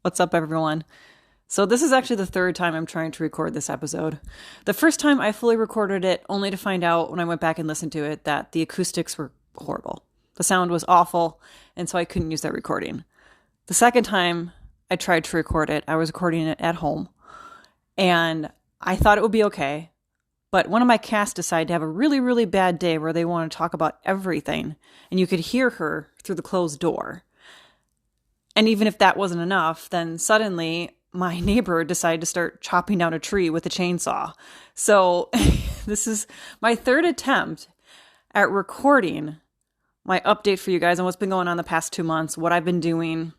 What's up, everyone? So, this is actually the third time I'm trying to record this episode. The first time I fully recorded it, only to find out when I went back and listened to it that the acoustics were horrible. The sound was awful, and so I couldn't use that recording. The second time I tried to record it, I was recording it at home, and I thought it would be okay. But one of my cast decided to have a really, really bad day where they want to talk about everything, and you could hear her through the closed door. And even if that wasn't enough, then suddenly my neighbor decided to start chopping down a tree with a chainsaw. So this is my third attempt at recording my update for you guys on what's been going on the past 2 months, what I've been doing,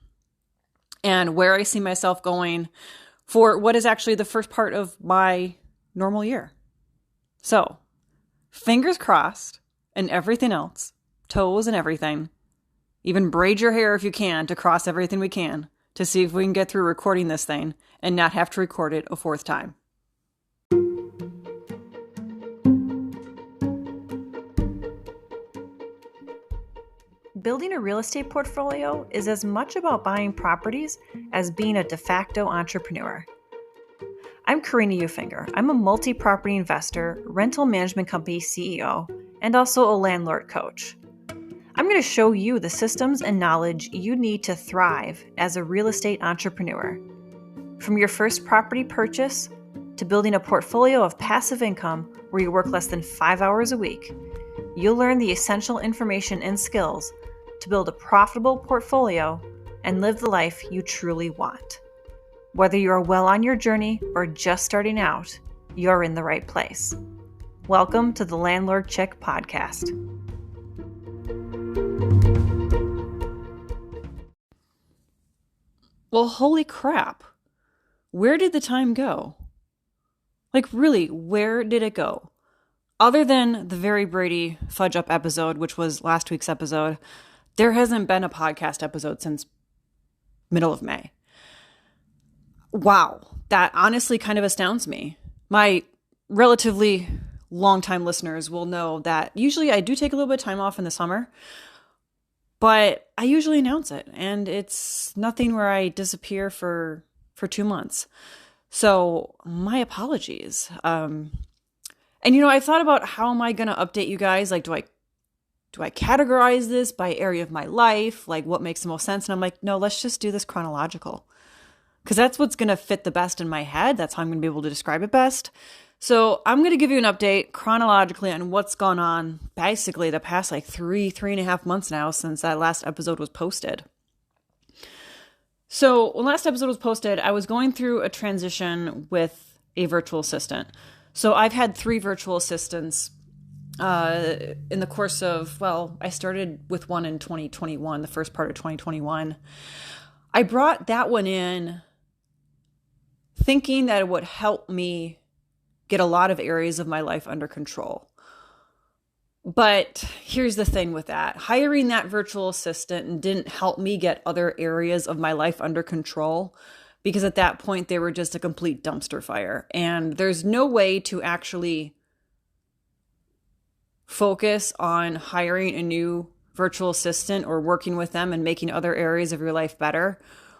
and where I see myself going for what is actually the first part of my normal year. So, fingers crossed and everything else, toes and everything. Even braid your hair if you can to cross everything we can to see if we can get through recording this thing and not have to record it a fourth time. Building a real estate portfolio is as much about buying properties as being a de facto entrepreneur. I'm Karina Ufinger. I'm a multi-property investor, rental management company CEO, and also a landlord coach. I'm going to show you the systems and knowledge you need to thrive as a real estate entrepreneur. From your first property purchase to building a portfolio of passive income where you work less than 5 hours a week, you'll learn the essential information and skills to build a profitable portfolio and live the life you truly want. Whether you are well on your journey or just starting out, you're in the right place. Welcome to the Landlord Chick Podcast. Well, holy crap. Where did the time go? Like, really, where did it go? Other than the Very Brady Fudge Up episode, which was last week's episode, there hasn't been a podcast episode since middle of May. Wow, that honestly kind of astounds me. My relatively longtime listeners will know that usually I do take a little bit of time off in the summer, but I usually announce it, and it's nothing where I disappear for 2 months. So my apologies. And I thought about how am I going to update you guys? Like, do I categorize this by area of my life? Like, what makes the most sense? And I'm like, no, let's just do this chronological, because that's what's going to fit the best in my head. That's how I'm going to be able to describe it best. So I'm going to give you an update chronologically on what's gone on basically the past like 3.5 months now since that last episode was posted. So when last episode was posted, I was going through a transition with a virtual assistant. So I've had 3 virtual assistants in the course of, I started with one in 2021, the first part of 2021. I brought that one in thinking that it would help me get a lot of areas of my life under control. But here's the thing with that. Hiring that virtual assistant didn't help me get other areas of my life under control, because at that point they were just a complete dumpster fire. And there's no way to actually focus on hiring a new virtual assistant or working with them and making other areas of your life better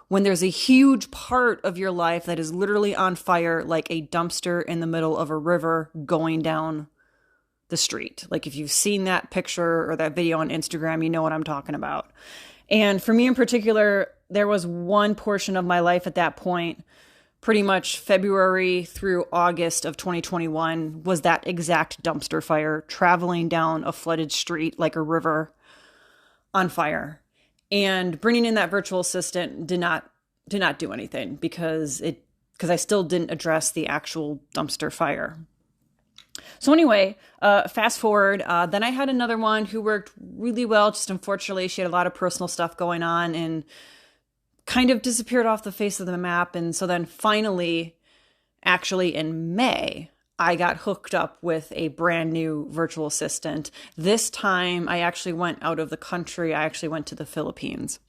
when there's a huge part of your life that is literally on fire, like a dumpster in the middle of a river going down the street. Like, if you've seen that picture or that video on Instagram, you know what I'm talking about. And for me in particular, there was one portion of my life at that point, pretty much February through August of 2021, was that exact dumpster fire, traveling down a flooded street like a river on fire. And bringing in that virtual assistant did not do anything because I still didn't address the actual dumpster fire. So anyway, fast forward, then I had another one who worked really well. Just unfortunately, she had a lot of personal stuff going on and kind of disappeared off the face of the map. And so then finally, actually in May, I got hooked up with a brand new virtual assistant. This time I actually went out of the country. I actually went to the Philippines.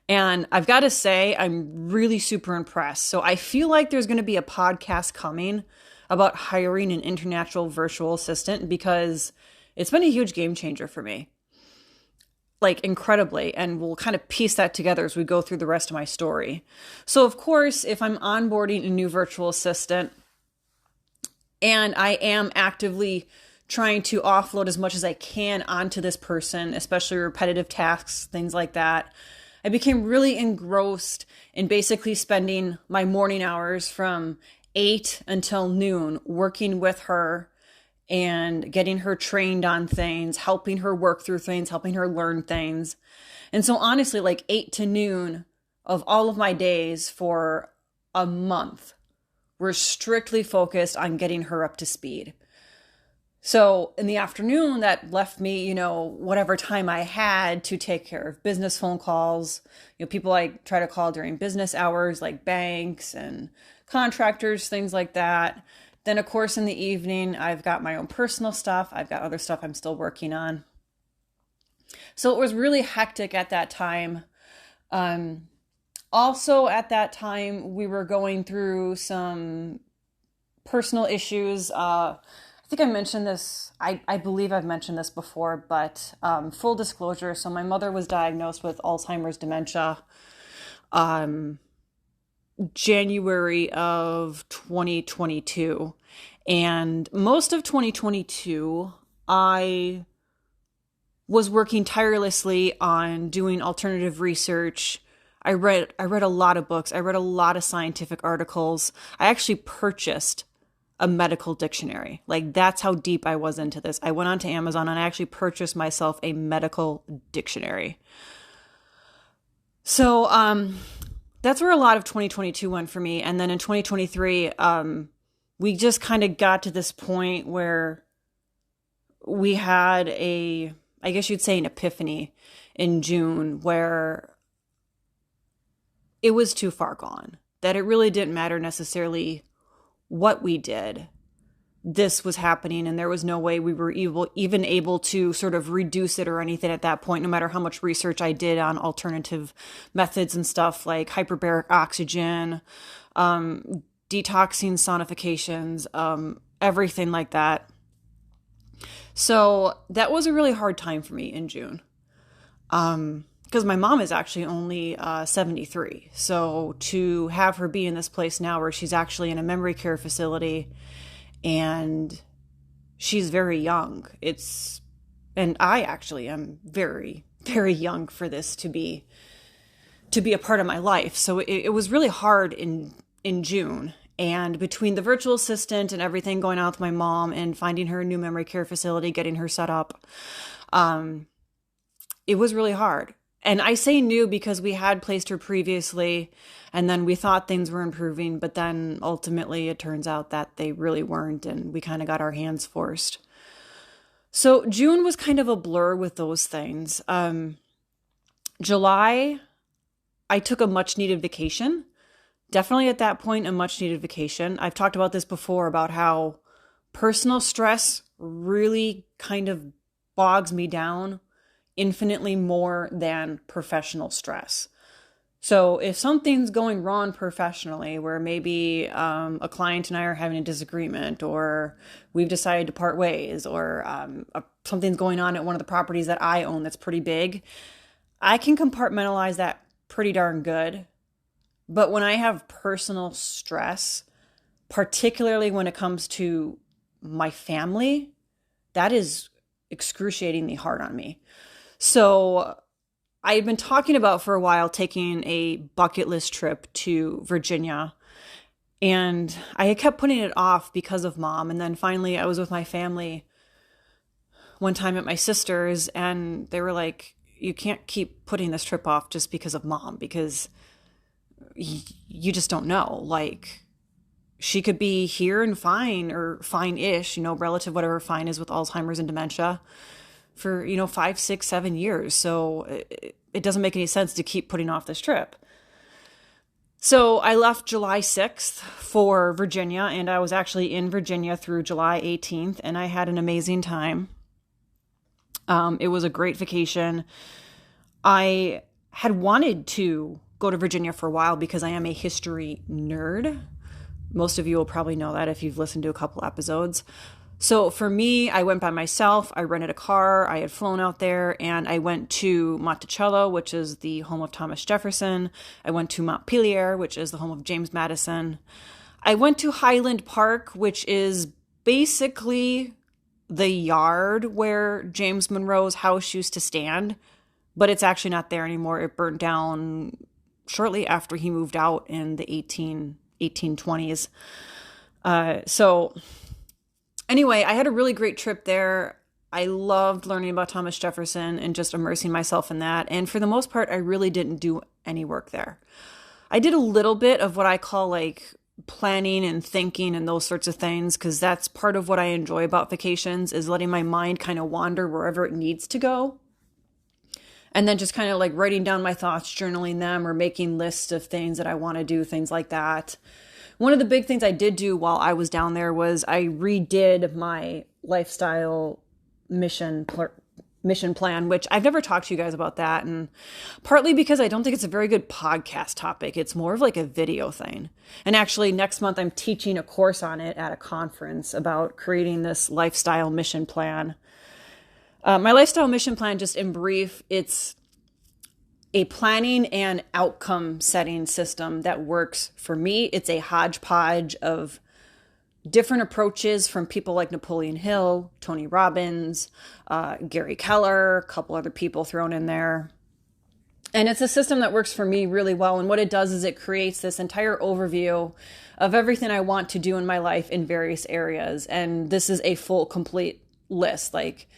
And I've got to say, I'm really super impressed. So I feel like there's going to be a podcast coming about hiring an international virtual assistant, because it's been a huge game changer for me. like incredibly, and we'll kind of piece that together as we go through the rest of my story. So of course, if I'm onboarding a new virtual assistant and I am actively trying to offload as much as I can onto this person, especially repetitive tasks, things like that, I became really engrossed in basically spending my morning hours from 8 until noon working with her and getting her trained on things, helping her work through things, helping her learn things. And so honestly, like 8 to noon of all of my days for a month were strictly focused on getting her up to speed. So in the afternoon, that left me, whatever time I had to take care of business phone calls, people I try to call during business hours, like banks and contractors, things like that. Then, of course, in the evening, I've got my own personal stuff. I've got other stuff I'm still working on. So it was really hectic at that time. Also at that time, we were going through some personal issues. I think I mentioned this, I believe I've mentioned this before, but full disclosure, so my mother was diagnosed with Alzheimer's dementia January of 2022. And most of 2022, I was working tirelessly on doing alternative research. I read a lot of books. I read a lot of scientific articles. I actually purchased a medical dictionary. Like, that's how deep I was into this. I went onto Amazon and I actually purchased myself a medical dictionary. So that's where a lot of 2022 went for me. And then in 2023, we just kind of got to this point where we had I guess you'd say an epiphany in June, where it was too far gone, that it really didn't matter necessarily what we did. This was happening, and there was no way we were even able to sort of reduce it or anything at that point, no matter how much research I did on alternative methods and stuff like hyperbaric oxygen, detoxing sonifications, everything like that. So that was a really hard time for me in June. Because my mom is actually only 73. So to have her be in this place now where she's actually in a memory care facility and she's very young, and I actually am very, very young for this to be a part of my life. So it was really hard in June. And between the virtual assistant and everything going on with my mom and finding her a new memory care facility, getting her set up, it was really hard. And I say new because we had placed her previously, and then we thought things were improving, but then ultimately it turns out that they really weren't, and we kind of got our hands forced. So June was kind of a blur with those things. July, I took a much needed vacation. Definitely at that point, a much needed vacation. I've talked about this before, about how personal stress really kind of bogs me down infinitely more than professional stress. So if something's going wrong professionally, where maybe a client and I are having a disagreement, or we've decided to part ways, or something's going on at one of the properties that I own that's pretty big, I can compartmentalize that pretty darn good. But when I have personal stress, particularly when it comes to my family, that is excruciatingly hard on me. So I had been talking about for a while taking a bucket list trip to Virginia, and I had kept putting it off because of mom. And then finally I was with my family one time at my sister's, and they were like, you can't keep putting this trip off just because of mom, because you just don't know. Like, she could be here and fine, or fine-ish, relative whatever fine is with Alzheimer's and dementia, for 5, 6, 7 years. So it doesn't make any sense to keep putting off this trip. So I left July 6th for Virginia, and I was actually in Virginia through July 18th, and I had an amazing time. It was a great vacation. I had wanted to go to Virginia for a while because I am a history nerd. Most of you will probably know that if you've listened to a couple episodes. So for me, I went by myself. I rented a car. I had flown out there and I went to Monticello, which is the home of Thomas Jefferson. I went to Montpelier, which is the home of James Madison. I went to Highland Park, which is basically the yard where James Monroe's house used to stand, but it's actually not there anymore. It burned down shortly after he moved out in the 1820s. So anyway, I had a really great trip there. I loved learning about Thomas Jefferson and just immersing myself in that. And for the most part, I really didn't do any work there. I did a little bit of what I call like planning and thinking and those sorts of things, because that's part of what I enjoy about vacations, is letting my mind kind of wander wherever it needs to go. And then just kind of like writing down my thoughts, journaling them, or making lists of things that I want to do, things like that. One of the big things I did do while I was down there was I redid my lifestyle mission plan, which I've never talked to you guys about that. And partly because I don't think it's a very good podcast topic. It's more of like a video thing. And actually next month, I'm teaching a course on it at a conference about creating this lifestyle mission plan. My lifestyle mission plan, just in brief, it's a planning and outcome setting system that works for me. It's a hodgepodge of different approaches from people like Napoleon Hill, Tony Robbins, Gary Keller, a couple other people thrown in there. And it's a system that works for me really well. And what it does is it creates this entire overview of everything I want to do in my life in various areas. And this is a full, complete list. Like,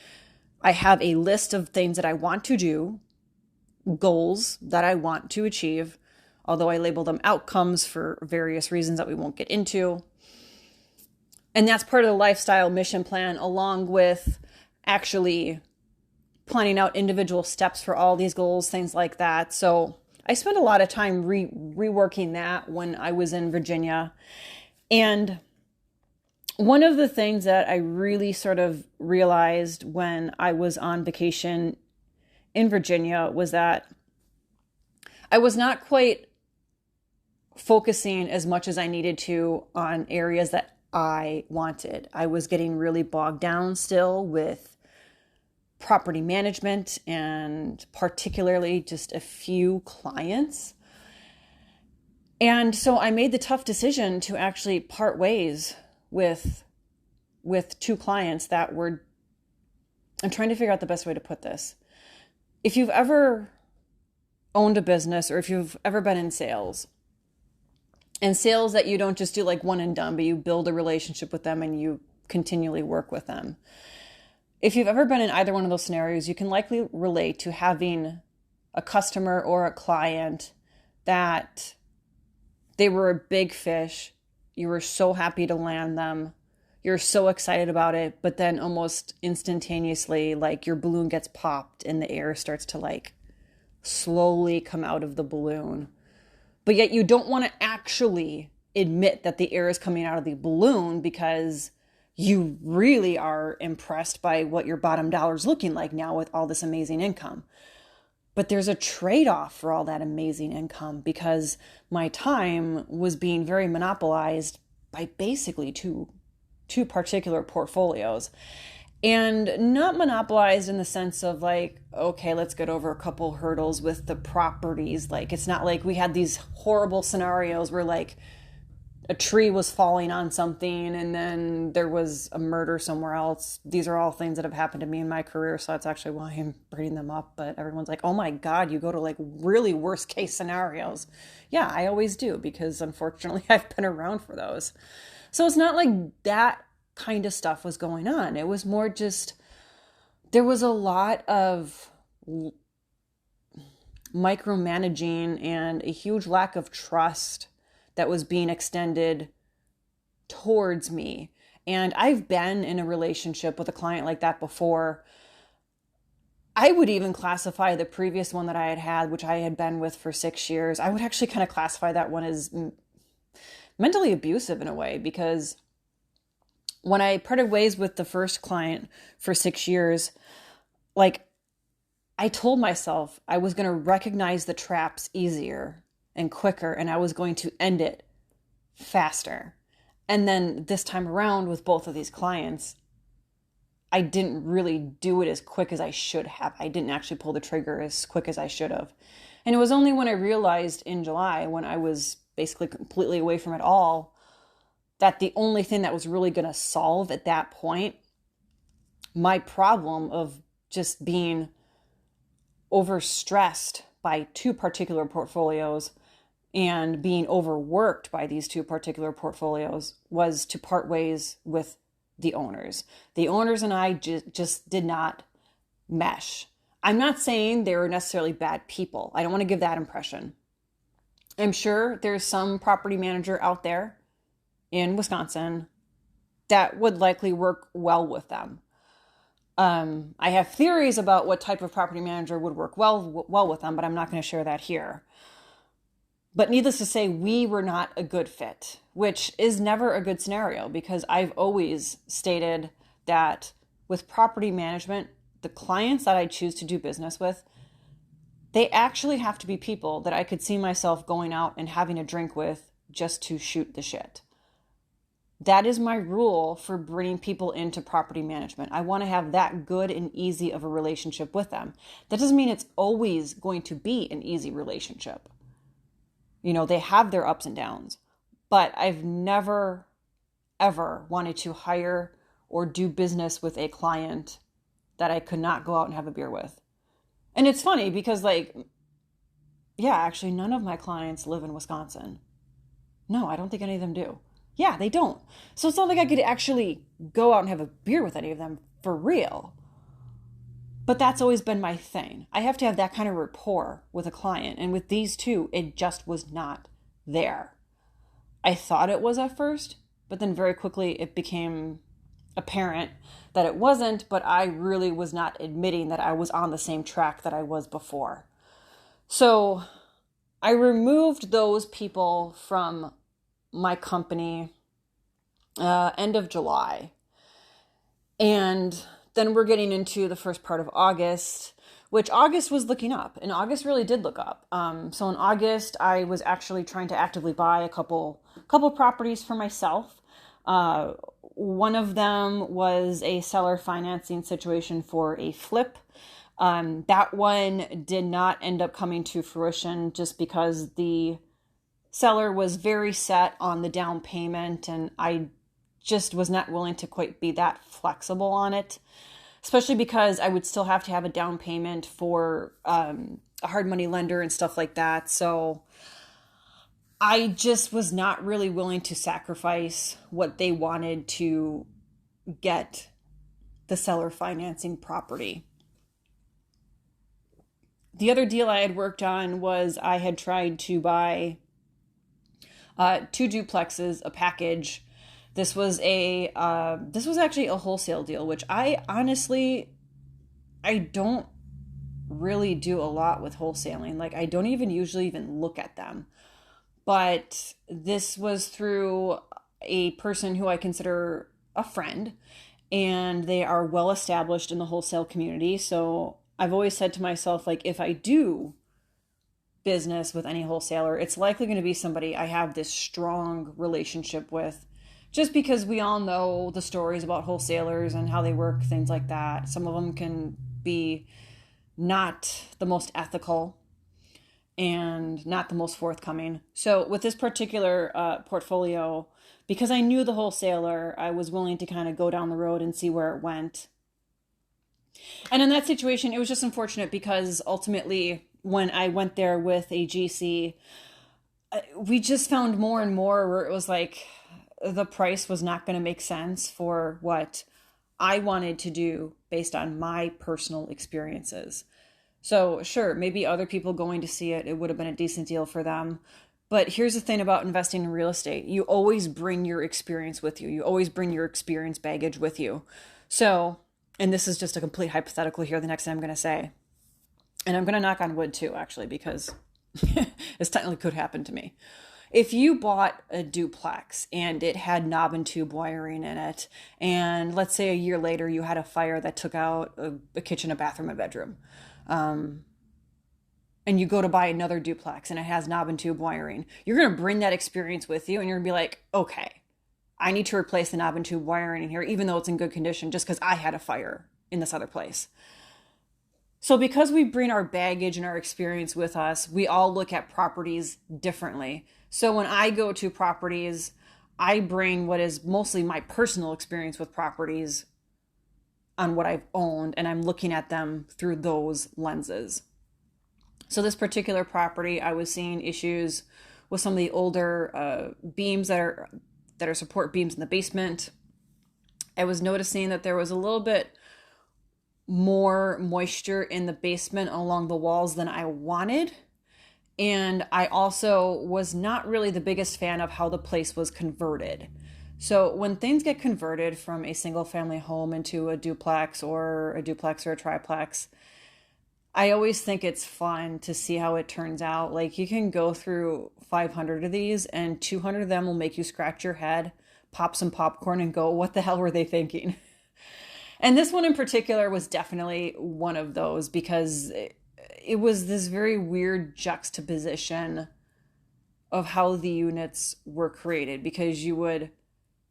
I have a list of things that I want to do, goals that I want to achieve, although I label them outcomes for various reasons that we won't get into. And that's part of the lifestyle mission plan, along with actually planning out individual steps for all these goals, things like that. So I spent a lot of time reworking that when I was in Virginia. And one of the things that I really sort of realized when I was on vacation in Virginia was that I was not quite focusing as much as I needed to on areas that I wanted. I was getting really bogged down still with property management and particularly just a few clients. And so I made the tough decision to actually part ways with two clients that were, I'm trying to figure out the best way to put this. If you've ever owned a business, or if you've ever been in sales, and sales that you don't just do like one and done, but you build a relationship with them and you continually work with them. If you've ever been in either one of those scenarios, you can likely relate to having a customer or a client that they were a big fish. You were so happy to land them. You're so excited about it, but then almost instantaneously, like your balloon gets popped and the air starts to like slowly come out of the balloon. But yet you don't want to actually admit that the air is coming out of the balloon because you really are impressed by what your bottom dollar is looking like now with all this amazing income. But there's a trade-off for all that amazing income, because my time was being very monopolized by basically two particular portfolios. And not monopolized in the sense of like, okay, let's get over a couple hurdles with the properties. Like, it's not like we had these horrible scenarios where like a tree was falling on something and then there was a murder somewhere else. These are all things that have happened to me in my career. So that's actually why I'm bringing them up. But everyone's like, oh my God, you go to like really worst case scenarios. Yeah, I always do, because unfortunately I've been around for those. So it's not like that kind of stuff was going on. It was more just, there was a lot of micromanaging and a huge lack of trust that was being extended towards me. And I've been in a relationship with a client like that before. I would even classify the previous one that I had, which I had been with for 6 years, I would actually kind of classify that one as mentally abusive in a way, because when I parted ways with the first client for 6 years, like, I told myself I was going to recognize the traps easier and quicker, and I was going to end it faster. And then this time around with both of these clients, I didn't really do it as quick as I should have. I didn't actually pull the trigger as quick as I should have. And it was only when I realized in July, when I was basically completely away from it all, that the only thing that was really going to solve at that point my problem of just being overstressed by two particular portfolios and being overworked by these two particular portfolios was to part ways with the owners. The owners and I just did not mesh. I'm not saying they were necessarily bad people. I don't want to give that impression. I'm sure there's some property manager out there in Wisconsin that would likely work well with them. I have theories about what type of property manager would work well with them, but I'm not going to share that here. But needless to say, we were not a good fit, which is never a good scenario, because I've always stated that with property management, the clients that I choose to do business with, they actually have to be people that I could see myself going out and having a drink with just to shoot the shit. That is my rule for bringing people into property management. I want to have that good and easy of a relationship with them. That doesn't mean it's always going to be an easy relationship. You know, they have their ups and downs, but I've never, ever wanted to hire or do business with a client that I could not go out and have a beer with. And it's funny because actually none of my clients live in Wisconsin. No, I don't think any of them do. Yeah, they don't. So it's not like I could actually go out and have a beer with any of them for real. But that's always been my thing. I have to have that kind of rapport with a client. And with these two, it just was not there. I thought it was at first, but then very quickly it became apparent that it wasn't, but I really was not admitting that I was on the same track that I was before. So I removed those people from my company end of July. And then we're getting into the first part of August, which August was looking up, and August really did look up. So in August, I was actually trying to actively buy a couple properties for myself. One of them was a seller financing situation for a flip. That one did not end up coming to fruition just because the seller was very set on the down payment, and I just was not willing to quite be that flexible on it, especially because I would still have to have a down payment for a hard money lender and stuff like that. So I just was not really willing to sacrifice what they wanted to get the seller financing property. The other deal I had worked on was I had tried to buy 2 duplexes, a package. This was actually a wholesale deal, which I don't really do a lot with wholesaling. Like, I don't even usually even look at them. But this was through a person who I consider a friend, and they are well established in the wholesale community. So I've always said to myself, like, if I do business with any wholesaler, it's likely going to be somebody I have this strong relationship with, just because we all know the stories about wholesalers and how they work, things like that. Some of them can be not the most ethical and not the most forthcoming. So with this particular portfolio, because I knew the wholesaler, I was willing to kind of go down the road and see where it went. And in that situation, it was just unfortunate because ultimately, when I went there with a GC, we just found more and more where it was like the price was not going to make sense for what I wanted to do based on my personal experiences. So sure, maybe other people going to see it, it would have been a decent deal for them. But here's the thing about investing in real estate. You always bring your experience with you. You always bring your experience baggage with you. So, and this is just a complete hypothetical here, the next thing I'm going to say. And I'm going to knock on wood too, actually, because this technically could happen to me. If you bought a duplex and it had knob and tube wiring in it, and let's say a year later you had a fire that took out a kitchen, a bathroom, a bedroom, and you go to buy another duplex and it has knob and tube wiring, you're going to bring that experience with you, and you're going to be like, okay, I need to replace the knob and tube wiring in here, even though it's in good condition, just because I had a fire in this other place. So because we bring our baggage and our experience with us, we all look at properties differently. So when I go to properties, I bring what is mostly my personal experience with properties on what I've owned, and I'm looking at them through those lenses. So this particular property, I was seeing issues with some of the older beams that are support beams in the basement. I was noticing that there was a little bit more moisture in the basement along the walls than I wanted. And I also was not really the biggest fan of how the place was converted. So when things get converted from a single family home into a duplex or a triplex, I always think it's fun to see how it turns out. Like, you can go through 500 of these and 200 of them will make you scratch your head, pop some popcorn and go, what the hell were they thinking? And this one in particular was definitely one of those, because it was this very weird juxtaposition of how the units were created, because you would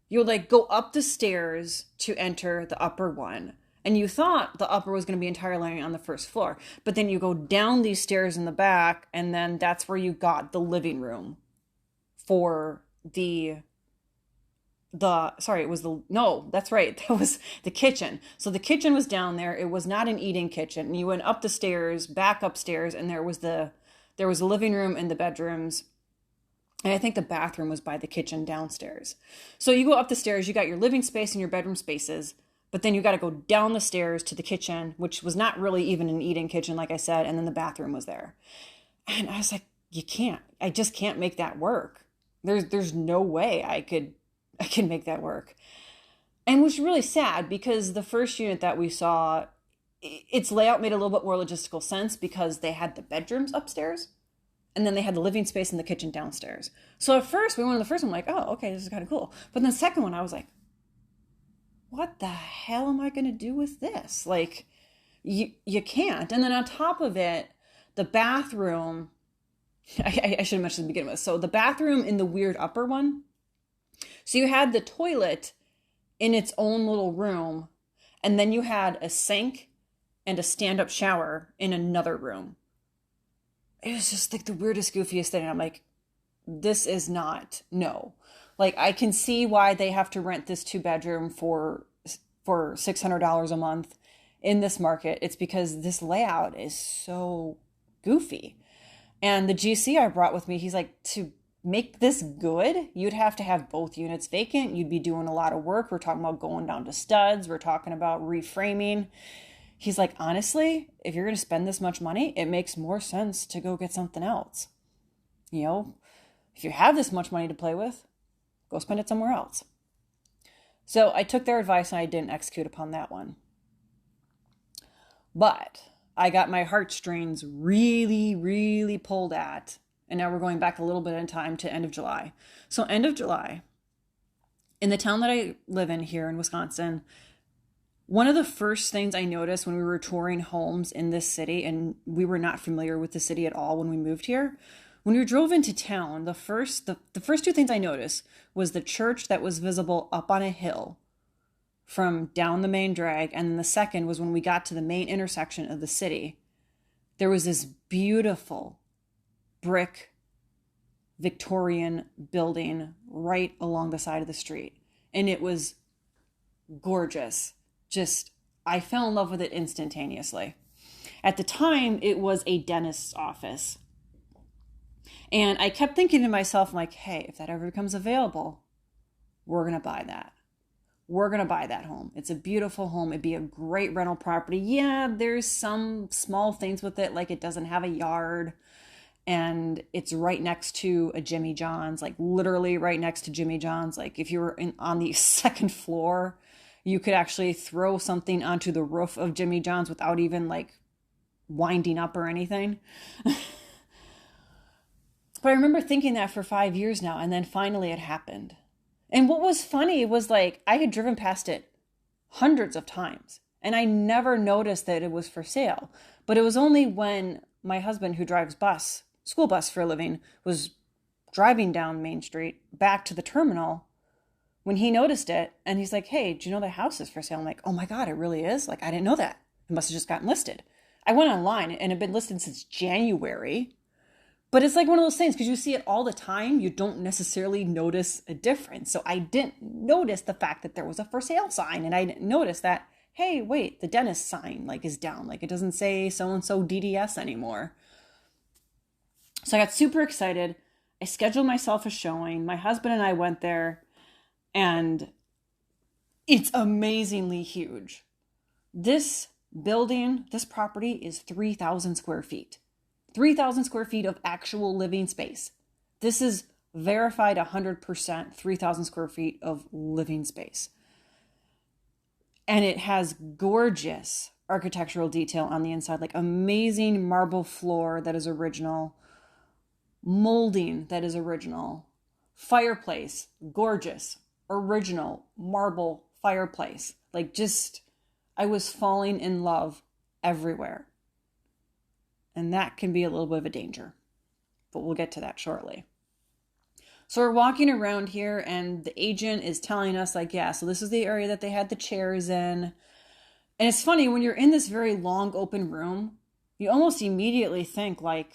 like go up the stairs to enter the upper one, and you thought the upper was going to be entirely on the first floor, but then you go down these stairs in the back, and then that's where you got the living room for that's right. That was the kitchen. So the kitchen was down there. It was not an eating kitchen. And you went up the stairs, back upstairs, and there was a living room and the bedrooms. And I think the bathroom was by the kitchen downstairs. So you go up the stairs, you got your living space and your bedroom spaces, but then you got to go down the stairs to the kitchen, which was not really even an eating kitchen, like I said, and then the bathroom was there. And I was like, I just can't make that work. There's no way I can make that work. And it was really sad, because the first unit that we saw, its layout made a little bit more logistical sense, because they had the bedrooms upstairs and then they had the living space in the kitchen downstairs. So at first, we went to the first one like, oh, okay, this is kind of cool. But then the second one, I was like, what the hell am I going to do with this? Like, you can't. And then on top of it, the bathroom, I should have mentioned to begin with. So the bathroom in the weird upper one, so you had the toilet in its own little room, and then you had a sink and a stand-up shower in another room. It was just like the weirdest, goofiest thing. I'm like, this is not, no. Like, I can see why they have to rent this 2-bedroom for $600 a month in this market. It's because this layout is so goofy. And the GC I brought with me, he's like, to make this good, you'd have to have both units vacant. You'd be doing a lot of work. We're talking about going down to studs. We're talking about reframing. He's like, honestly, if you're going to spend this much money, it makes more sense to go get something else. You know, if you have this much money to play with, go spend it somewhere else. So I took their advice and I didn't execute upon that one. But I got my heartstrings really, really pulled at. And now we're going back a little bit in time to end of July. So end of July, in the town that I live in here in Wisconsin, one of the first things I noticed when we were touring homes in this city, and we were not familiar with the city at all when we moved here, when we drove into town, the first 2 things I noticed was the church that was visible up on a hill from down the main drag. And then the second was when we got to the main intersection of the city, there was this beautiful brick Victorian building right along the side of the street. And it was gorgeous. Just, I fell in love with it instantaneously. At the time, it was a dentist's office. And I kept thinking to myself, I'm like, hey, if that ever becomes available, we're going to buy that. We're going to buy that home. It's a beautiful home. It'd be a great rental property. Yeah, there's some small things with it, like it doesn't have a yard. And it's right next to a Jimmy John's, like literally right next to Jimmy John's. Like if you were on the second floor, you could actually throw something onto the roof of Jimmy John's without even like winding up or anything. But I remember thinking that for 5 years now, and then finally it happened. And what was funny was like I had driven past it hundreds of times and I never noticed that it was for sale. But it was only when my husband, who drives school bus for a living, was driving down Main Street back to the terminal, when he noticed it and he's like, hey, do you know the house is for sale? I'm like, oh my God, it really is? Like, I didn't know that. It must have just gotten listed. I went online and it had been listed since January. But it's like one of those things, because you see it all the time, you don't necessarily notice a difference. So I didn't notice the fact that there was a for sale sign, and I didn't notice that, hey, wait, the dentist sign like is down. Like it doesn't say so-and-so DDS anymore. So I got super excited. I scheduled myself a showing. My husband and I went there, and it's amazingly huge. This building, this property is 3,000 square feet. 3,000 square feet of actual living space. This is verified 100%, 3,000 square feet of living space. And it has gorgeous architectural detail on the inside, like amazing marble floor that is original, molding that is original, fireplace, gorgeous, original marble fireplace. Like just, I was falling in love everywhere. And that can be a little bit of a danger, but we'll get to that shortly. So we're walking around here and the agent is telling us like, yeah, so this is the area that they had the chairs in. And it's funny, when you're in this very long open room, you almost immediately think like,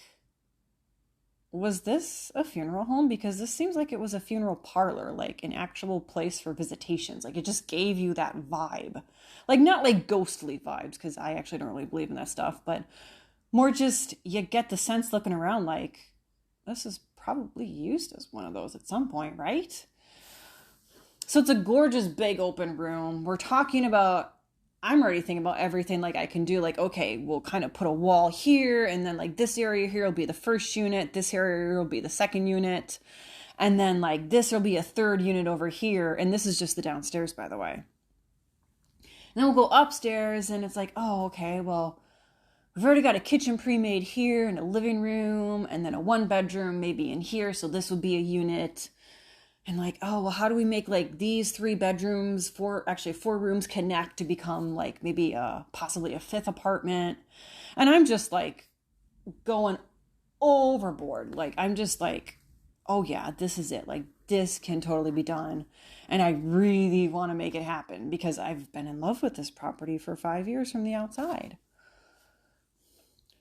was this a funeral home? Because this seems like it was a funeral parlor, like an actual place for visitations. Like it just gave you that vibe. Like not like ghostly vibes, because I actually don't really believe in that stuff, but more just, you get the sense looking around like, this is probably used as one of those at some point, right? So it's a gorgeous big open room. We're talking about, I'm already thinking about everything like I can do. Like, okay, we'll kind of put a wall here, and then like this area here will be the first unit. This area will be the second unit. And then like this will be a third unit over here. And this is just the downstairs, by the way. And then we'll go upstairs and it's like, oh, okay, well, we've already got a kitchen pre-made here and a living room and then a 1-bedroom maybe in here. So this would be a unit. And like, oh, well, how do we make like these 3 bedrooms, 4 rooms connect to become like maybe possibly a 5th apartment? And I'm just like going overboard. Like, I'm just like, oh yeah, this is it. Like this can totally be done. And I really want to make it happen because I've been in love with this property for 5 years from the outside.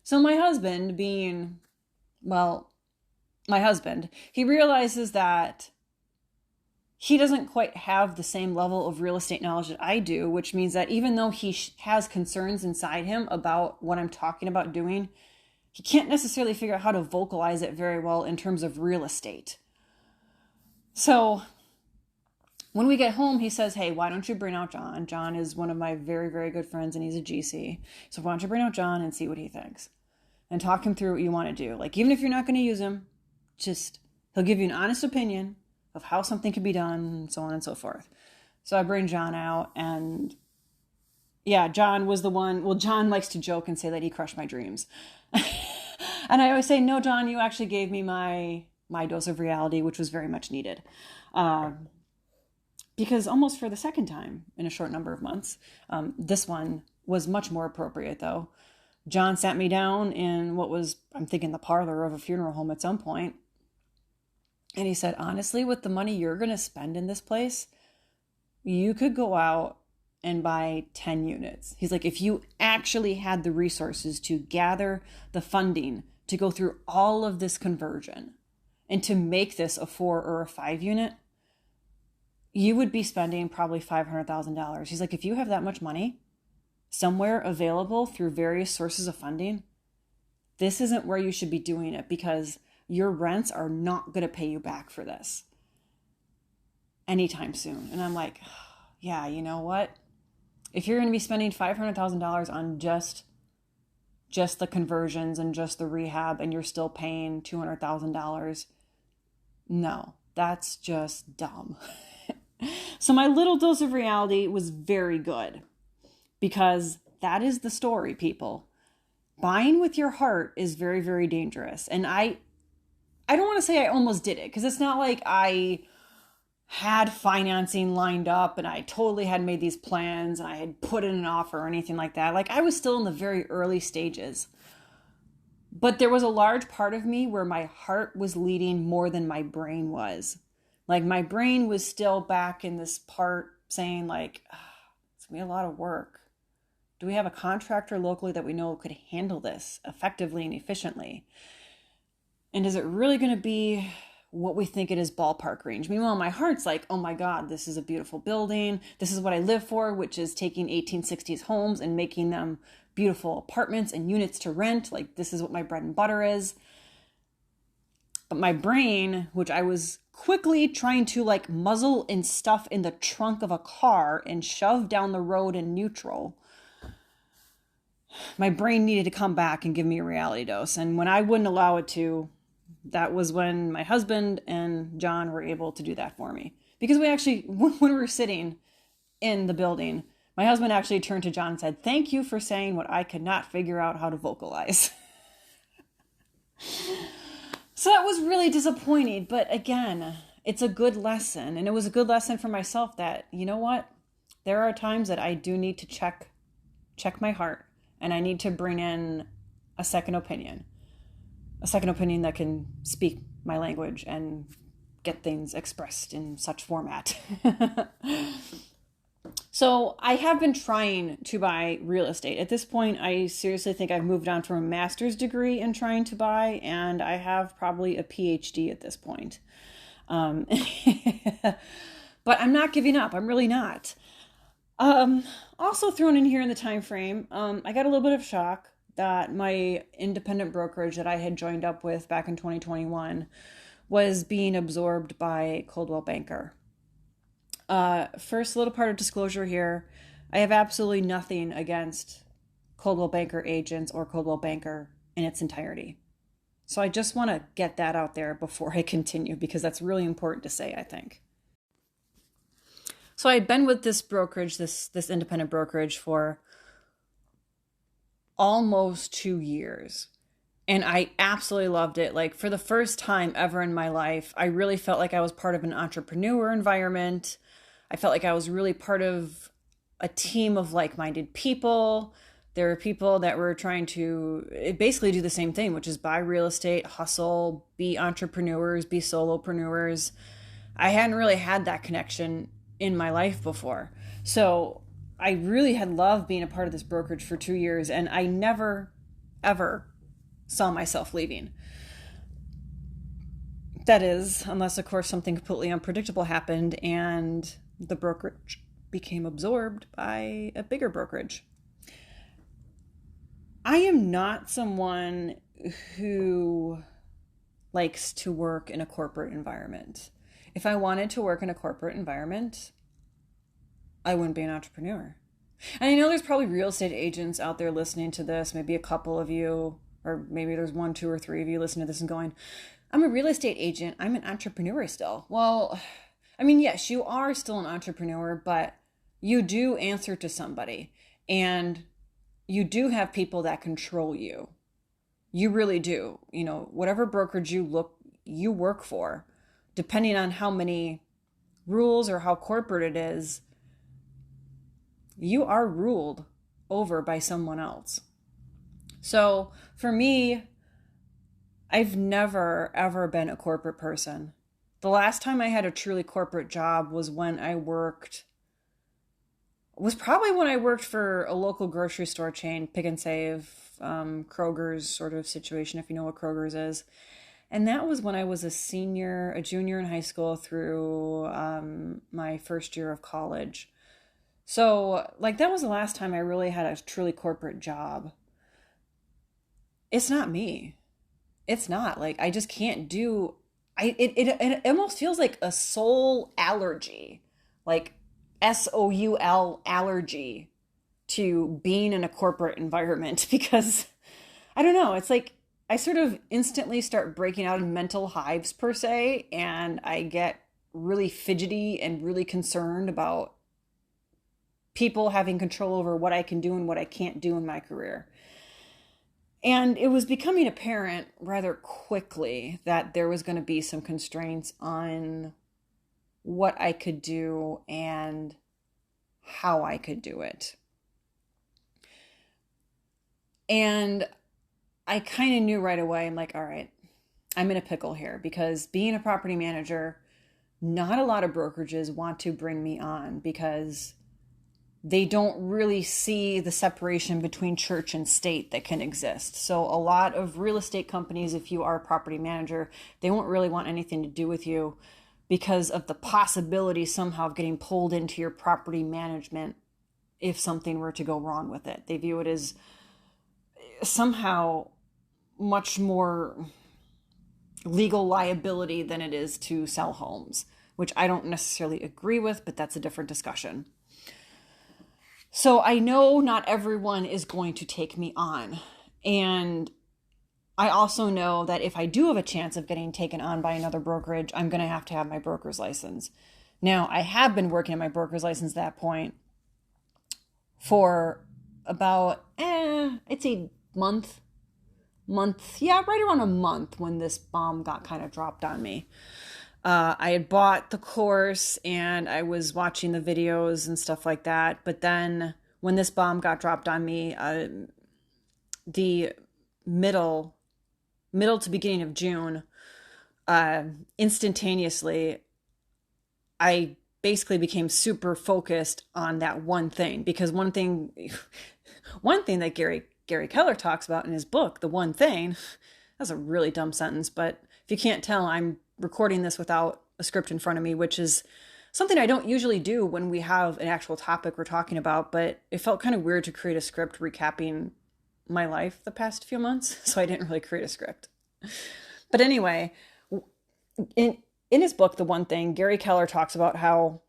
So my husband he realizes that he doesn't quite have the same level of real estate knowledge that I do, which means that even though he has concerns inside him about what I'm talking about doing, he can't necessarily figure out how to vocalize it very well in terms of real estate. So when we get home, he says, hey, why don't you bring out John? John is one of my very, very good friends and he's a GC. So why don't you bring out John and see what he thinks? And talk him through what you want to do. Like, even if you're not going to use him, just, he'll give you an honest opinion of how something can be done and so on and so forth. So I bring John out and yeah, John was the one. Well, John likes to joke and say that he crushed my dreams. And I always say, no, John, you actually gave me my dose of reality, which was very much needed. Because almost for the second time in a short number of months, this one was much more appropriate though. John sat me down in what was, I'm thinking, the parlor of a funeral home at some point. And he said, honestly, with the money you're going to spend in this place, you could go out and buy 10 units. He's like, if you actually had the resources to gather the funding to go through all of this conversion and to make this a 4 or a 5 unit, you would be spending probably $500,000. He's like, if you have that much money somewhere available through various sources of funding, this isn't where you should be doing it because your rents are not going to pay you back for this anytime soon. And I'm like, yeah, you know what? If you're going to be spending $500,000 on just the conversions and just the rehab and you're still paying $200,000, no, that's just dumb. So my little dose of reality was very good. Because that is the story, people. Buying with your heart is very, very dangerous. And I don't want to say I almost did it, because it's not like I had financing lined up and I totally had made these plans and I had put in an offer or anything like that. Like, I was still in the very early stages. But there was a large part of me where my heart was leading more than my brain was. Like my brain was still back in this part saying like, it's gonna be a lot of work. Do we have a contractor locally that we know could handle this effectively and efficiently? And is it really going to be what we think it is ballpark range? Meanwhile, my heart's like, oh my God, this is a beautiful building. This is what I live for, which is taking 1860s homes and making them beautiful apartments and units to rent. Like this is what my bread and butter is. But my brain, which I was quickly trying to like muzzle and stuff in the trunk of a car and shove down the road in neutral, my brain needed to come back and give me a reality dose. And when I wouldn't allow it to, that was when my husband and John were able to do that for me. Because we actually, when we were sitting in the building, my husband actually turned to John and said, "Thank you for saying what I could not figure out how to vocalize." So that was really disappointing. But again, it's a good lesson. And it was a good lesson for myself that, you know what? There are times that I do need to check my heart. And I need to bring in a second opinion that can speak my language and get things expressed in such format. So I have been trying to buy real estate. At this point, I seriously think I've moved on from a master's degree in trying to buy, and I have probably a PhD at this point. But I'm not giving up. I'm really not. Also thrown in here in the time frame, I got a little bit of shock that my independent brokerage that I had joined up with back in 2021 was being absorbed by Coldwell Banker. First little part of disclosure here, I have absolutely nothing against Coldwell Banker agents or Coldwell Banker in its entirety. So I just want to get that out there before I continue, because that's really important to say, I think. So I'd been with this brokerage, this independent brokerage, for almost 2 years. And I absolutely loved it. Like for the first time ever in my life, I really felt like I was part of an entrepreneur environment. I felt like I was really part of a team of like-minded people. There were people that were trying to basically do the same thing, which is buy real estate, hustle, be entrepreneurs, be solopreneurs. I hadn't really had that connection in my life before. So I really had loved being a part of this brokerage for 2 years, and I never, ever saw myself leaving. That is, unless of course something completely unpredictable happened and the brokerage became absorbed by a bigger brokerage. I am not someone who likes to work in a corporate environment. If I wanted to work in a corporate environment, I wouldn't be an entrepreneur. And I know there's probably real estate agents out there listening to this, maybe a couple of you, or maybe there's 1, 2, or 3 of you listening to this and going, I'm a real estate agent, I'm an entrepreneur still. Well, I mean, yes, you are still an entrepreneur, but you do answer to somebody, and you do have people that control you. You really do. You know, whatever brokerage you work for, depending on how many rules or how corporate it is, you are ruled over by someone else. So for me, I've never, ever been a corporate person. The last time I had a truly corporate job was probably when I worked for a local grocery store chain, Pick and Save, Kroger's sort of situation, if you know what Kroger's is. And that was when I was a junior in high school through my first year of college. So like that was the last time I really had a truly corporate job. It's not me. It's not. Like I just can't do it almost feels like a soul allergy. Like SOUL allergy to being in a corporate environment, because I don't know, it's like I sort of instantly start breaking out in mental hives per se, and I get really fidgety and really concerned about people having control over what I can do and what I can't do in my career. And it was becoming apparent rather quickly that there was going to be some constraints on what I could do and how I could do it. And I kind of knew right away, I'm like, all right, I'm in a pickle here, because being a property manager not a lot of brokerages want to bring me on because they don't really see the separation between church and state that can exist. So a lot of real estate companies, if you are a property manager, they won't really want anything to do with you because of the possibility somehow of getting pulled into your property management if something were to go wrong with it. They view it as somehow much more legal liability than it is to sell homes, which I don't necessarily agree with, but that's a different discussion. So I know not everyone is going to take me on. And I also know that if I do have a chance of getting taken on by another brokerage, I'm going to have my broker's license. Now, I have been working on my broker's license at that point for about, I'd say month, yeah, right around a month when this bomb got kind of dropped on me. I had bought the course and I was watching the videos and stuff like that. But then when this bomb got dropped on me, the middle to beginning of June, instantaneously, I basically became super focused on that one thing, because one thing that Gary Keller talks about in his book, The One Thing, that's a really dumb sentence, but if you can't tell, I'm recording this without a script in front of me, which is something I don't usually do when we have an actual topic we're talking about, but it felt kind of weird to create a script recapping my life the past few months, so I didn't really create a script. But anyway, in his book, The One Thing, Gary Keller talks about how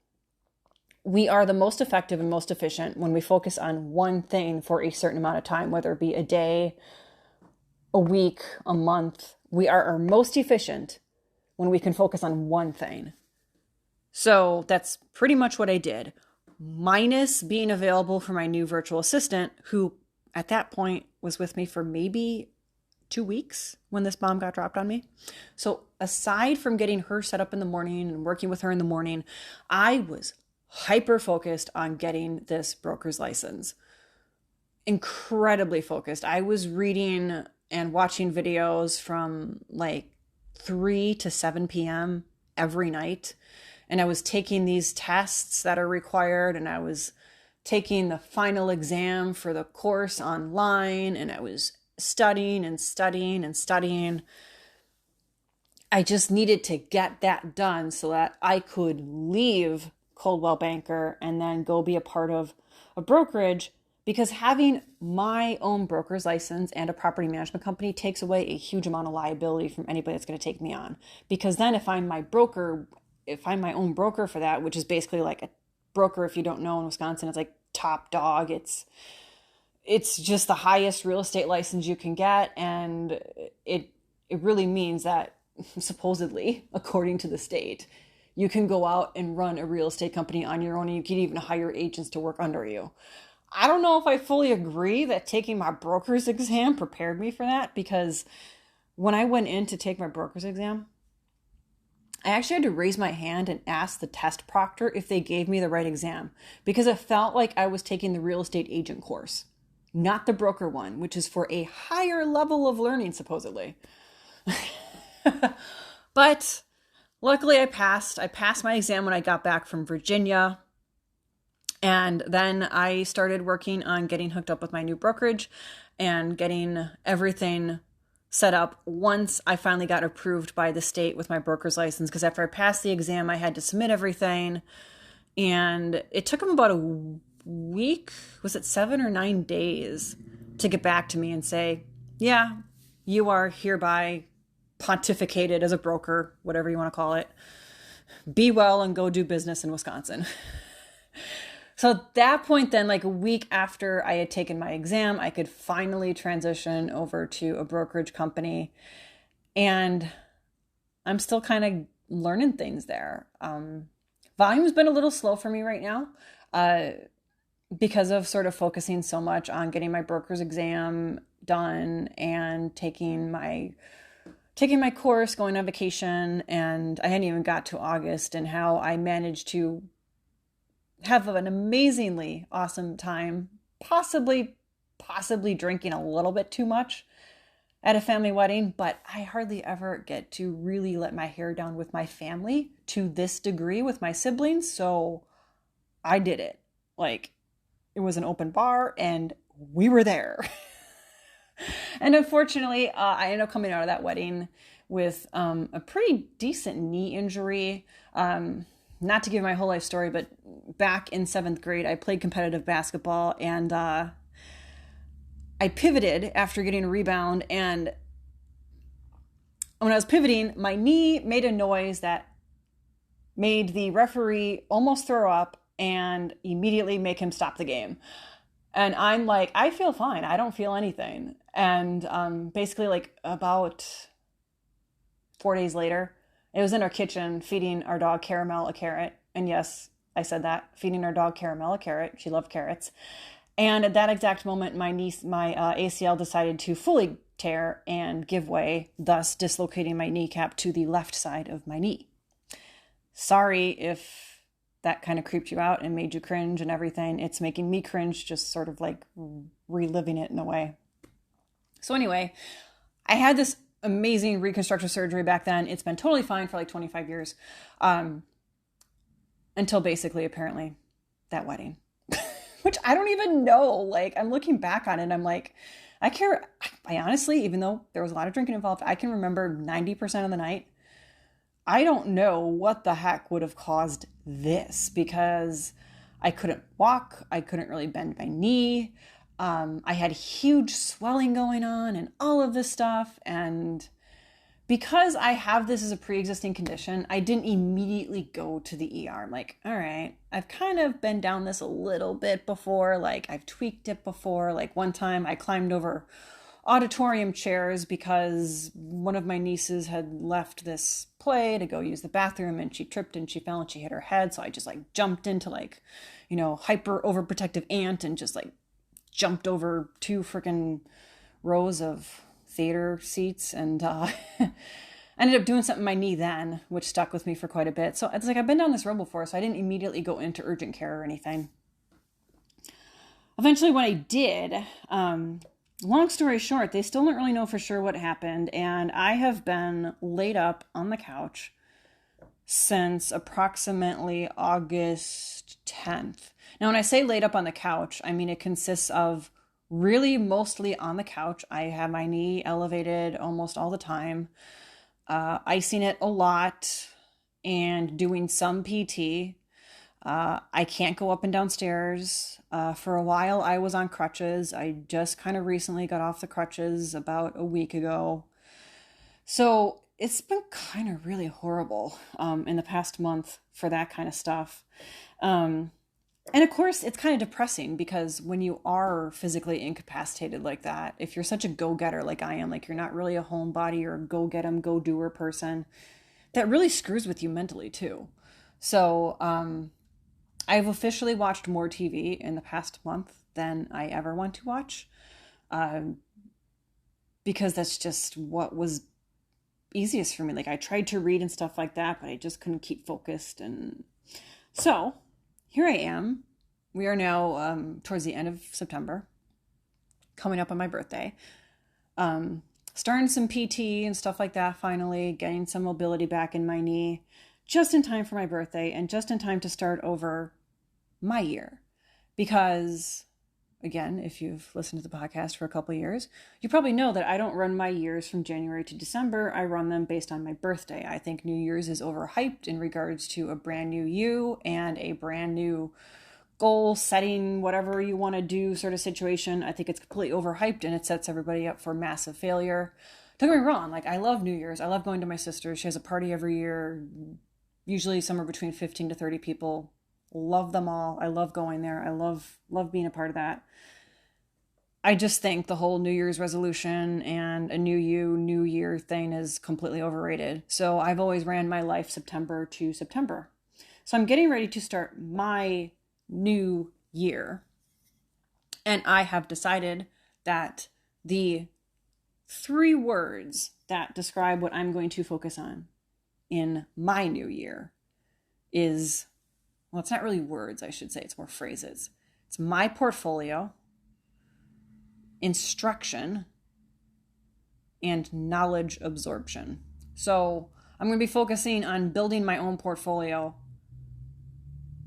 we are the most effective and most efficient when we focus on one thing for a certain amount of time, whether it be a day, a week, a month. We are our most efficient when we can focus on one thing. So that's pretty much what I did, minus being available for my new virtual assistant, who at that point was with me for maybe 2 weeks when this bomb got dropped on me. So aside from getting her set up in the morning and working with her in the morning, I was hyper focused on getting this broker's license. Incredibly focused. I was reading and watching videos from like 3 to 7 p.m. every night. And I was taking these tests that are required, and I was taking the final exam for the course online, and I was studying and studying and studying. I just needed to get that done so that I could leave Coldwell Banker and then go be a part of a brokerage, because having my own broker's license and a property management company takes away a huge amount of liability from anybody that's going to take me on. Because then if I'm my own broker for that, which is basically like a broker, if you don't know, in Wisconsin, it's like top dog. It's just the highest real estate license you can get. And it really means that supposedly, according to the state, you can go out and run a real estate company on your own, and you can even hire agents to work under you. I don't know if I fully agree that taking my broker's exam prepared me for that, because when I went in to take my broker's exam, I actually had to raise my hand and ask the test proctor if they gave me the right exam, because it felt like I was taking the real estate agent course, not the broker one, which is for a higher level of learning, supposedly. But luckily I passed. I passed my exam when I got back from Virginia. And then I started working on getting hooked up with my new brokerage and getting everything set up once I finally got approved by the state with my broker's license. Because after I passed the exam, I had to submit everything. And it took them about a week, was it 7 or 9 days, to get back to me and say, yeah, you are hereby pontificated as a broker, whatever you want to call it. Be well and go do business in Wisconsin. So at that point then, like a week after I had taken my exam, I could finally transition over to a brokerage company. And I'm still kind of learning things there. Volume's been a little slow for me right now because of sort of focusing so much on getting my broker's exam done and taking my course, going on vacation. And I hadn't even got to August, and how I managed to have an amazingly awesome time, possibly drinking a little bit too much, at a family wedding, but I hardly ever get to really let my hair down with my family to this degree with my siblings. So I did it. Like, it was an open bar and we were there. And unfortunately, I ended up coming out of that wedding with a pretty decent knee injury. Not to give my whole life story, but back in seventh grade, I played competitive basketball and I pivoted after getting a rebound. And when I was pivoting, my knee made a noise that made the referee almost throw up and immediately make him stop the game. And I'm like, I feel fine. I don't feel anything. And basically, like about 4 days later, it was in our kitchen feeding our dog Caramel a carrot. And yes, I said that, feeding our dog Caramel a carrot. She loved carrots. And at that exact moment, my ACL decided to fully tear and give way, thus dislocating my kneecap to the left side of my knee. Sorry if that kind of creeped you out and made you cringe and everything. It's making me cringe, just sort of like reliving it in a way. So anyway, I had this amazing reconstructive surgery back then. It's been totally fine for like 25 years. Until basically, apparently, that wedding. Which I don't even know. Like, I'm looking back on it and I'm like, I honestly, even though there was a lot of drinking involved, I can remember 90% of the night. I don't know what the heck would have caused this, because I couldn't walk. I couldn't really bend my knee. I had huge swelling going on and all of this stuff. And because I have this as a pre-existing condition, I didn't immediately go to the ER. I'm like, all right, I've kind of been down this a little bit before. Like, I've tweaked it before. Like, one time I climbed over auditorium chairs because one of my nieces had left this play to go use the bathroom and she tripped and she fell and she hit her head. So I just like jumped into like, hyper overprotective aunt and just like jumped over 2 freaking rows of theater seats and ended up doing something to my knee then, which stuck with me for quite a bit. So it's like, I've been down this road before, so I didn't immediately go into urgent care or anything. Eventually, when I did, long story short, they still don't really know for sure what happened, and I have been laid up on the couch since approximately August 10th. Now, when I say laid up on the couch, I mean it consists of really mostly on the couch. I have my knee elevated almost all the time, icing it a lot, and doing some PT. I can't go up and down stairs. For a while, I was on crutches. I just kind of recently got off the crutches about a week ago. So it's been kind of really horrible in the past month for that kind of stuff. And of course, it's kind of depressing because when you are physically incapacitated like that, if you're such a go-getter like I am, like you're not really a homebody or a go-get-em, go-doer person, that really screws with you mentally too. So I've officially watched more TV in the past month than I ever want to watch, because that's just what was easiest for me. Like, I tried to read and stuff like that, but I just couldn't keep focused. And so here I am. We are now towards the end of September, coming up on my birthday. Starting some PT and stuff like that, finally getting some mobility back in my knee, just in time for my birthday and just in time to start over my year. Because, again, if you've listened to the podcast for a couple of years, you probably know that I don't run my years from January to December. I run them based on my birthday. I think New Year's is overhyped in regards to a brand new you and a brand new goal setting, whatever you want to do sort of situation. I think it's completely overhyped and it sets everybody up for massive failure. Don't get me wrong, like, I love New Year's. I love going to my sister. She has a party every year, usually somewhere between 15 to 30 people. Love them all. I love going there. I love being a part of that. I just think the whole New Year's resolution and a new you, new year thing is completely overrated. So I've always ran my life September to September. So I'm getting ready to start my new year. And I have decided that the 3 words that describe what I'm going to focus on in my new year is, well, it's not really words, I should say. It's more phrases. It's my portfolio, instruction, and knowledge absorption. So I'm going to be focusing on building my own portfolio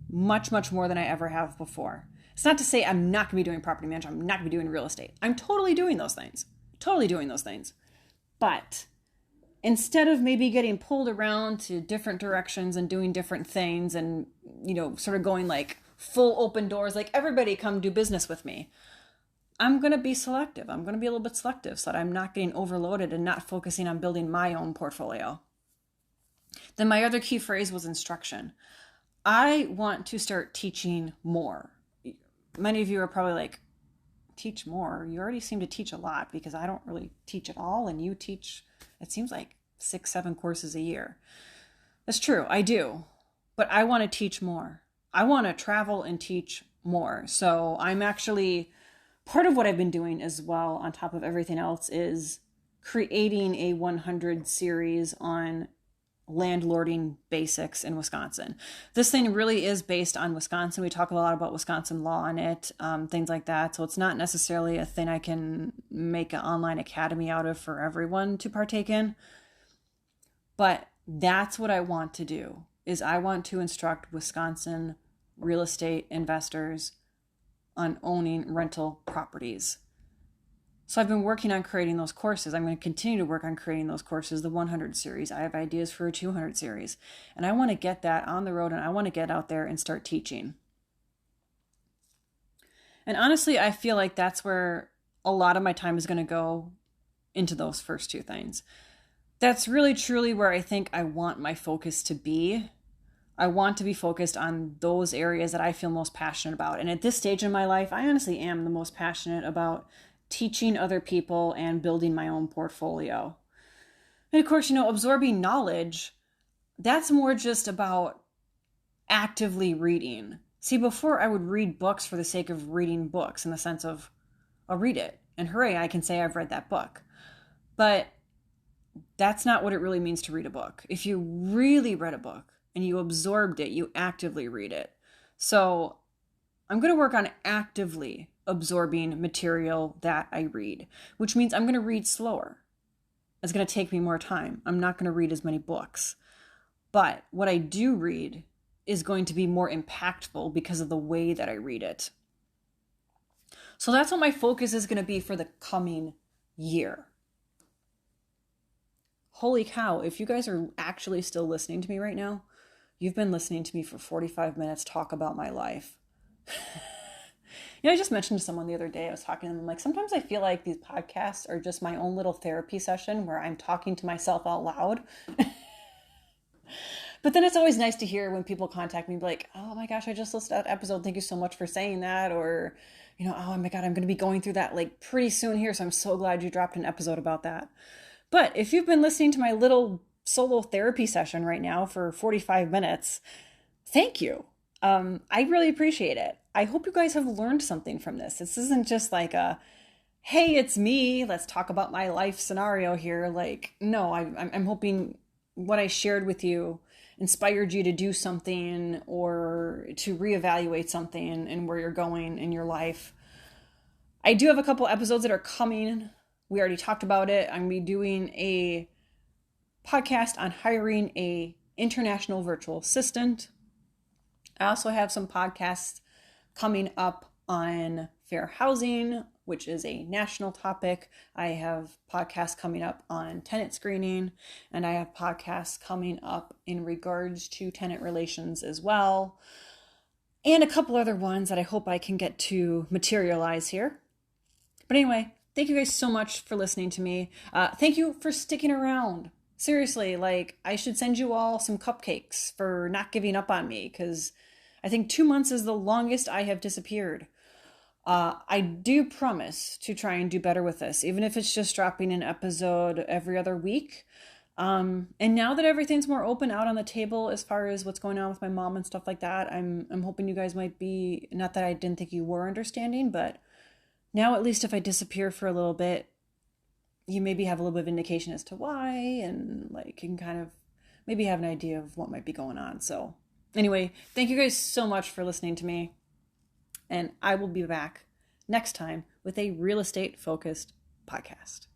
much, much more than I ever have before. It's not to say I'm not going to be doing property management. I'm not going to be doing real estate. I'm totally doing those things. Totally doing those things. But instead of maybe getting pulled around to different directions and doing different things and, sort of going like full open doors, like everybody come do business with me, I'm going to be selective. I'm going to be a little bit selective so that I'm not getting overloaded and not focusing on building my own portfolio. Then my other key phrase was instruction. I want to start teaching more. Many of you are probably like, teach more? You already seem to teach a lot, because I don't really teach at all. And you teach, it seems like 6-7 courses a year. That's true. I do. But I want to teach more. I want to travel and teach more. So I'm actually, part of what I've been doing as well, on top of everything else, is creating a 100 series on landlording basics in Wisconsin. This thing really is based on Wisconsin. We talk a lot about Wisconsin law in it, things like that. So it's not necessarily a thing I can make an online academy out of for everyone to partake in. But that's what I want to do, is I want to instruct Wisconsin real estate investors on owning rental properties. So I've been working on creating those courses. I'm going to continue to work on creating those courses, the 100 series. I have ideas for a 200 series. And I want to get that on the road, and I want to get out there and start teaching. And honestly, I feel like that's where a lot of my time is going to go, into those first two things. That's really truly where I think I want my focus to be. I want to be focused on those areas that I feel most passionate about. And at this stage in my life, I honestly am the most passionate about teaching other people and building my own portfolio. And of course, absorbing knowledge, that's more just about actively reading. See, before I would read books for the sake of reading books, in the sense of, I'll read it and hooray, I can say I've read that book. But that's not what it really means to read a book. If you really read a book and you absorbed it, you actively read it. So I'm going to work on actively absorbing material that I read, which means I'm going to read slower. It's going to take me more time. I'm not going to read as many books. But what I do read is going to be more impactful because of the way that I read it. So that's what my focus is going to be for the coming year. Holy cow, if you guys are actually still listening to me right now, you've been listening to me for 45 minutes talk about my life. I just mentioned to someone the other day, I was talking to them, I'm like, sometimes I feel like these podcasts are just my own little therapy session where I'm talking to myself out loud. But then it's always nice to hear when people contact me, like, oh my gosh, I just listened to that episode. Thank you so much for saying that. Or, oh my God, I'm going to be going through that like pretty soon here. So I'm so glad you dropped an episode about that. But if you've been listening to my little solo therapy session right now for 45 minutes, thank you. I really appreciate it. I hope you guys have learned something from this. This isn't just like a, hey, it's me, let's talk about my life scenario here. Like, no, I'm hoping what I shared with you inspired you to do something or to reevaluate something and where you're going in your life. I do have a couple episodes that are coming. We already talked about it. I'm going to be doing a podcast on hiring a international virtual assistant. I also have some podcasts coming up on fair housing, which is a national topic. I have podcasts coming up on tenant screening, and I have podcasts coming up in regards to tenant relations as well, and a couple other ones that I hope I can get to materialize here. But anyway, thank you guys so much for listening to me. Thank you for sticking around. Seriously, like, I should send you all some cupcakes for not giving up on me, because I think 2 months is the longest I have disappeared. I do promise to try and do better with this, even if it's just dropping an episode every other week. And now that everything's more open out on the table as far as what's going on with my mom and stuff like that, I'm hoping you guys might be, not that I didn't think you were understanding, but now at least if I disappear for a little bit, you maybe have a little bit of indication as to why, and like you can kind of maybe have an idea of what might be going on. So anyway, thank you guys so much for listening to me, and I will be back next time with a real estate focused podcast.